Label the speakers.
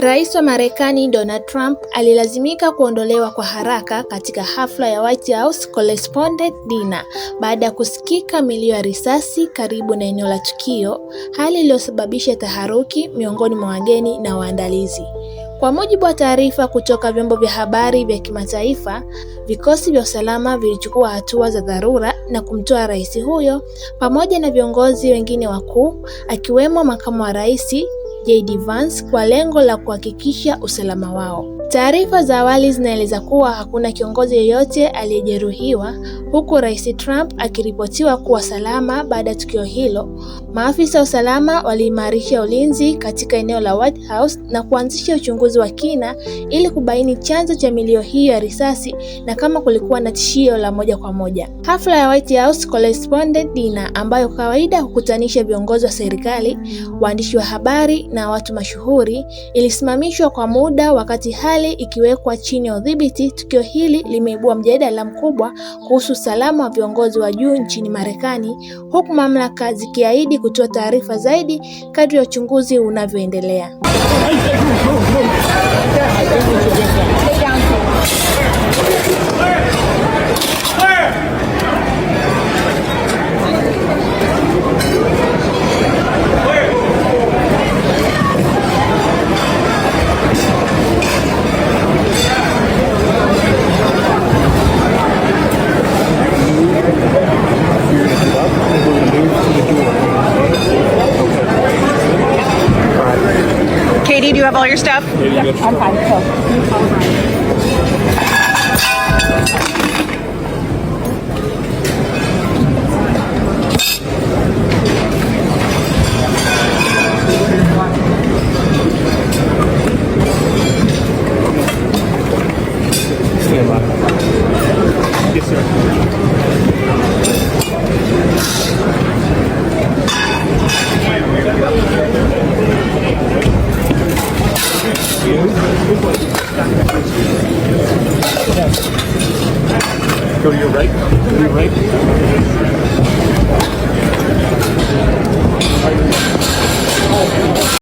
Speaker 1: Rais wa Marekani Donald Trump alilazimika kuondolewa kwa haraka katika hafla ya White House Correspondents' Dinner baada ya kusikika milio ya risasi karibu na eneo la tukio, hali iliyosababisha taharuki miongoni mwa wageni na waandalizi. Kwa mujibu wa taarifa kutoka vyombo vya habari vya kimataifa, vikosi vya usalama vilichukua hatua za dharura na kumtoa rais huyo pamoja na viongozi wengine wakuu, akiwemo makamu wa rais JD Vance, kwa lengo la kuhakikisha usalama wao. Taarifa za awali zinaeleza kuwa hakuna kiongozi yeyote aliyejeruhiwa, huku Rais Trump akiripotiwa kuwa salama. Baada ya tukio hilo, maafisa wa usalama waliimarisha ulinzi katika eneo la White House na kuanzisha uchunguzi wa kina ili kubaini chanzo cha milio hiyo ya risasi na kama kulikuwa na tishio la moja kwa moja. Hafla ya White House Correspondents' Dinner, ambayo kawaida hukutanisha viongozi wa serikali, waandishi wa habari na watu mashuhuri, ilisimamishwa kwa muda wakati hali ikiwekwa chini ya udhibiti. Tukio hili limeibua mjadala mkubwa kuhusu usalama wa viongozi wa juu nchini Marekani, huku mamlaka zikiahidi kutoa taarifa zaidi kadri ya uchunguzi unavyoendelea.
Speaker 2: Katie, do you have all your stuff?
Speaker 3: Yeah, I'm fine.
Speaker 4: Go to your right. Go to your right.